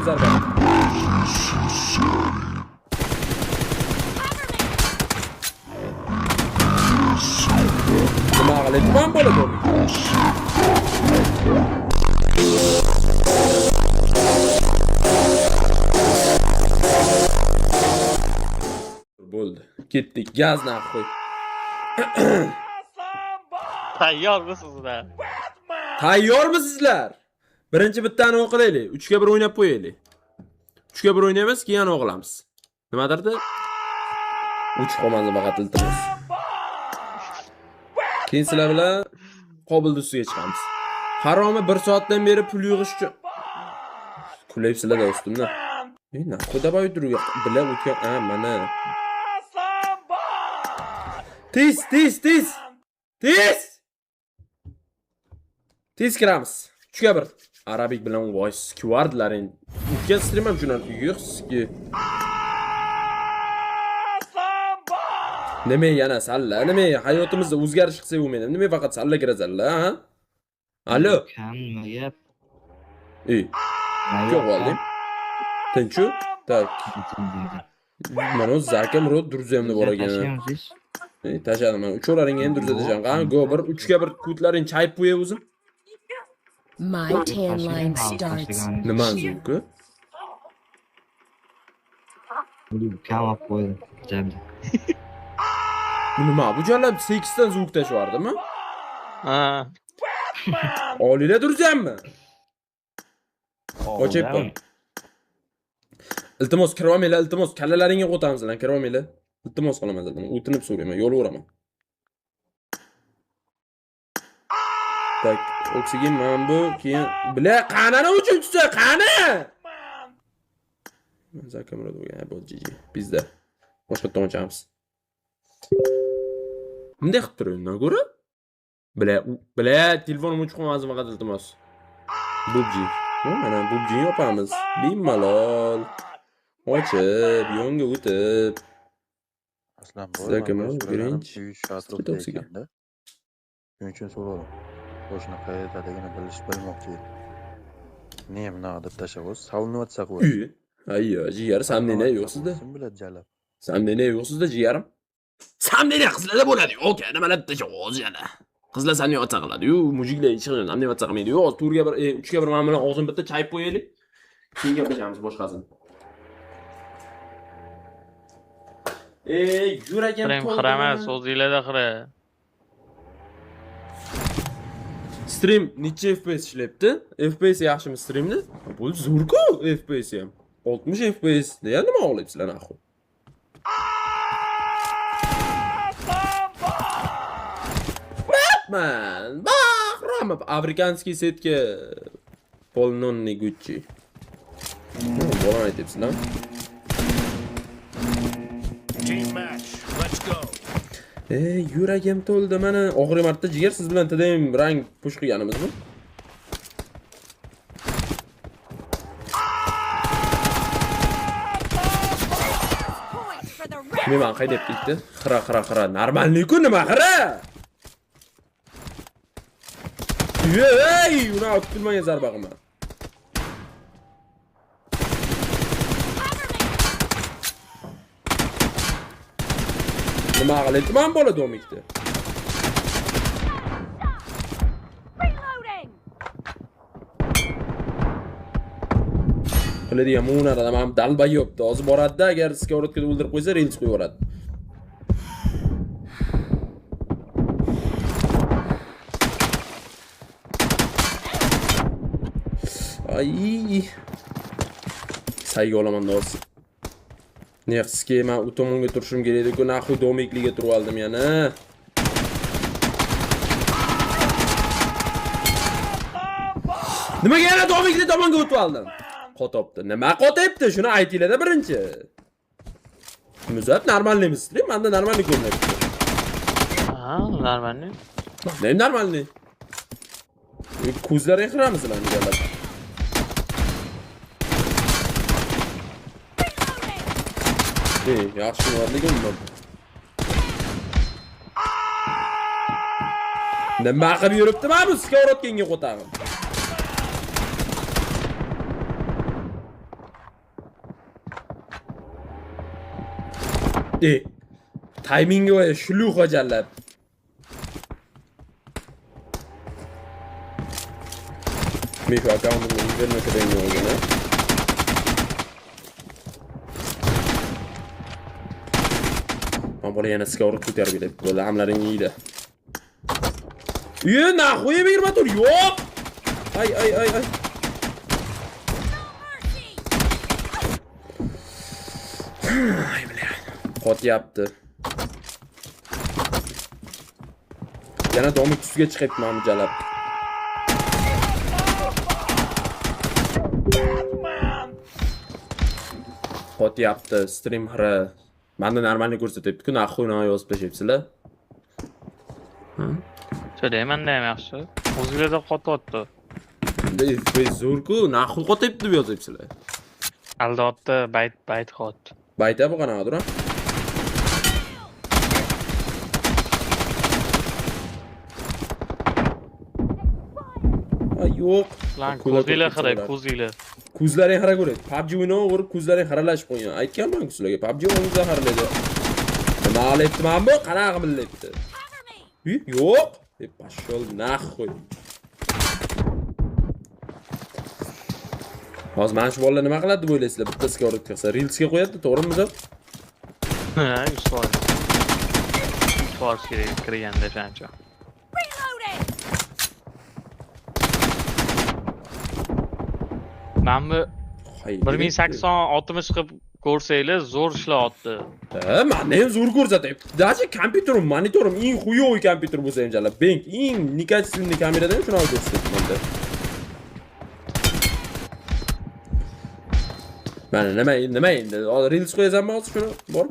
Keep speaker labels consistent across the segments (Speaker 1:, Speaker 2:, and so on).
Speaker 1: kutilmagan zarba. Nima qilib tuman bo'ladi bu? Bo'ldi. Ketdik. Gaz qo'y.
Speaker 2: Tayyormisizlar?
Speaker 1: Tayyormisizlar? Birinchi bittani o'qilaylik. 3 ga 1 o'ynab qo'yaylik. 3 ga 1 o'ynaymiz, keyin o'qilamiz. Nimadirdi? 3 qo'mani faqat iltimos. Keyin sizlar bilan qobil ustiga chiqamiz. Haromi 1 soatdan beri pul yig'ish uchun kulayapsizlar da ustimdan. Naxuda boydiruga bilab o'tgan, mana. Tez. Tez kiramiz. 3 ga 1. Arabik bilan voice keywordlaring. O'tgan stream ham shundan yo'qski. Nima yana salla? Nima hayotimizda o'zgarish qilsa bo'lmaydi. Nima faqat salla kirazalla, ha? Allo.
Speaker 3: Kammayap.
Speaker 1: Yo'q bo'ldi. Tinchu? Tak. Mana zakam ro durzamni bor ekan. Tashadim men. Uchalaringga ham durzatacağam. Qani go 1 3 ga 1 kodlaring chayib qo'yay o'zim.
Speaker 4: My tan line starts.
Speaker 1: Nima zo'ku?
Speaker 3: Kam olib qo'ydim. Jamda.
Speaker 1: Nima bu jalab 8 dan zo'q tashvardimi?
Speaker 2: Ha.
Speaker 1: Oliylar durzammi? Ochayapman. Iltimos kirvamanglar, iltimos kallalaringga qo'tamiz lan, kirvamanglar. Iltimos qilaman dedim. O'tinib so'rayman, yo'l o'raman. Tak, oksigen men bu, keyin bila qanani uchinchisi, qani? Men zakamrad bo'lgan, bu GG. Bizda boshqa tomachamiz. Bunday qilib turayman, ko'ra? Bila telefonim o'chib qolmasin faqat iltimos. Bubji. Mana bubji yopamiz. Bemalol. Ochib, yonga o'tib.
Speaker 5: Aslan bu
Speaker 1: birinchi
Speaker 5: atrofda ekanda. Shuning uchun so'radim. Boshini qayerdaligini bilmoqchi edim. Ne bunaqa deb tashlab, savunyapsa qo'y.
Speaker 1: Ayyo, jigar, samdene yo'q sizda?
Speaker 5: Kim biladi jalab?
Speaker 1: Samdene yo'q sizda, jigarim? Samdene qizlarda bo'ladi. Yo'q, nimalar tashlab yana. Qizlar sani yotsa qiladi-yu, mujiklar chiqadi, hamma yotsa qilmaydi. Yo'q, 4 ga 1, 3 ga 1 men bilan og'zim bitta chayib qo'yaylik. Keyin gaplashamiz boshqasini. Yuragim
Speaker 2: qiraman, so'zinglarda qira.
Speaker 1: Stream necha FPS ishlayapti? FPS yaxshimi streamni? Bu zo'r-ku FPS ham. 60 FPS. Nega nima olyapsizlar axir? Batman! Bahram! Afrikanskiy setga polnonni Gucci. Bo'lgan aytibsizlar.
Speaker 6: Team match. Let's go.
Speaker 1: Yuragim to'ldi mana. Oxirgi marta jigar siz bilan tadayim rang push qilganimizmi? Nima qaydab ketdi? Xira. Normalniy-ku nima xira? Ey, uni kutilmagan zarba qilma. Nima qilib tuman bo'ladi o'mikda? Qiladigan mu'nada ham dalba yo'qdi. Hozir boradi-da, agar skavorodga o'ldirib qo'ysa, rels qo'yib yuboradi. Ay. Sayga olaman do'st. Nextga men u tomonga turishim kerak edi-ku, naxuy domikliga turib oldim yana. Nimaga yana domikli tomonga o'tib oldim? Qotobdi. Nima qotyapti? Shuni aytinglar-da birinchi. Muzat normalniy stream, menda normalniy ko'rinyapti.
Speaker 2: Ha, normalniy.
Speaker 1: Ne normalniy? Ko'zlariga qiramiz lan deganlar. Yaxshi borligim bor. Nima qilib yuribdi mana bu skavorodkanga qo'tag'im. Taymingi va shuluqa jallab. Men shu akkauntni internetga qo'ygan. Men bola yana skovur ko'tarib kelib, bo'ldi hamlaring yeydi. Naxuy berma tur, yo'q. Ay. Ay bilan. Qotyapti. Yana domik ustiga chiqibdi mana jalab. Qotyapti, stream xira. Menda normalni ko'rsatyapti-ku, naxuyni yozib tashlayapsizlar.
Speaker 2: Söyleyman da yaxshi. O'zingizda qotyapti.
Speaker 1: Endi FPS zo'r-ku, naxuy qotyapti deb yozyapsizlar.
Speaker 2: Aldotdi, bayt qot.
Speaker 1: Bayta bu qanaqadir? Ay yo'q.
Speaker 2: Lan ko'zinglar qarang, ko'zinglar.
Speaker 1: Ko'zlaring xira ko'radi. PUBG o'ynayverib ko'zlaring xiralashib qo'ygan. Aytganman-ku sizlarga, PUBG o'yiningizda xiralaydi. Nima qilyapti mana bu? Qanaqa qilyapti? Yo'q. Deb pashol naxuy. Hozir mana shu bolalar nima qiladi deb o'ylaysizlar? Bitta skorit qilsa, Reels'ga qo'yadi, to'g'rimi Muzab?
Speaker 2: Ha, 100%. 100% kerak kirganda shuncha. Men bu 1860 qilib ko'rsanglar zo'r ishlayapti.
Speaker 1: Menda ham zo'r ko'rsatyapti. Даже kompyuterim, monitorim eng xuyoviy kompyuter bo'lsa ham jalab. Bank eng negativni kameradan ham shunaqa ko'rsatyapti menda. Mana nima endi? Reels qo'yasanmi hozir shuni? Bor.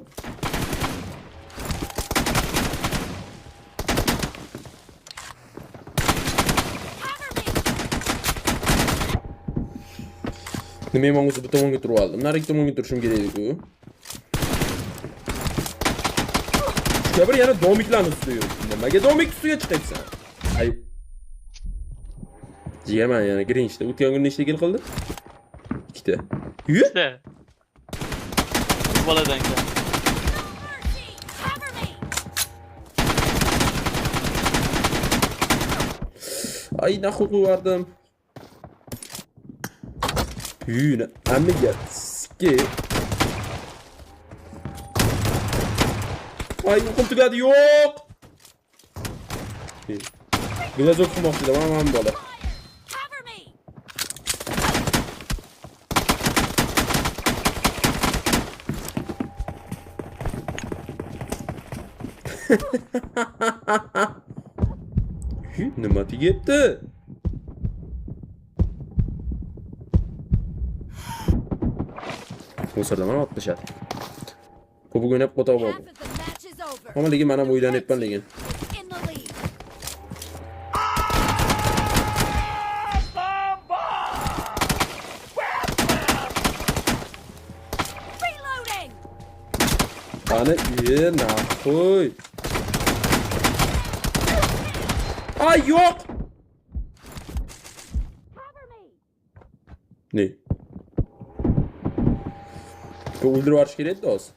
Speaker 1: Nima men o'zi bu tomonga turib oldim. Narigi tomonga turishim kerak edi-ku. Shu bir yana domiklarni ustida yur. Nimaga domik ustiga chiqayapsan? Ay. Jigarman yana Grinchda o'tgan kun nechta kill qildi? 2 ta.
Speaker 2: İşte. Boladan gel.
Speaker 1: Ay naxuq vardım. Yine amiga ski. Ay uyqum tugadi yo'q. Biraz o'qimoqchi edim, men bola. Nima tegibdi? O'sirda mana otishadi. Ko'p o'ynab qo'ta bo'ldi. Ammo lekin mana bu o'ylanyapman lekin. Ana naxoy. Ay yo'q. Ne? Bu o'ldirib yuborish kerak-da hozir.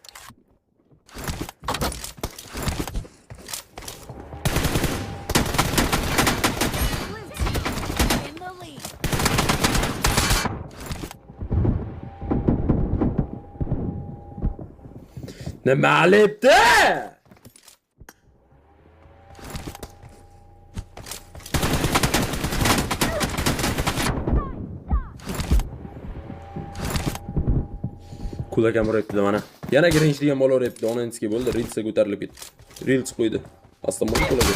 Speaker 1: Nima qilyapti? Kulakam urayapti mana. Yana Grinch degan bola urayapti. Onanskiy bo'ldi, Reelsga ko'tarilib ketdi. Reels qo'ydi. Aslan bo'ldi kulaga.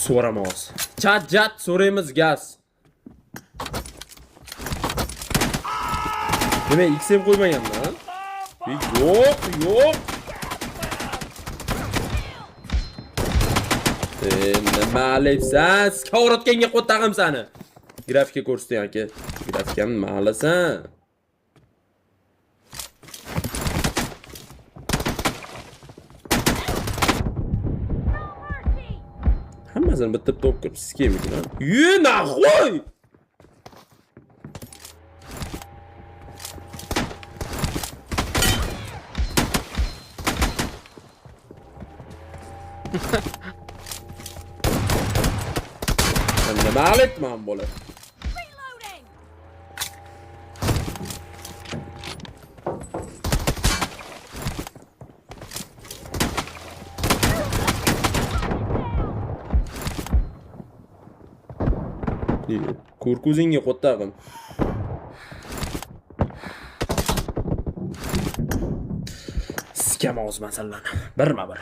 Speaker 1: So'ramiz. Chat so'raymiz gaz. Nima XM qo'ymaganman? Yo'q. Nima qilyapsan? Skavrotganga qo'tag'im seni. Grafika ko'rsating aka. Grafikani nima qilasan? Hammasini bitta top kirib skemikin. Naxoy! Sen nima qilyapman bola? Ko'rko'zingga qo'ttag'in. Sikam og'iz masalani. Birma-bir.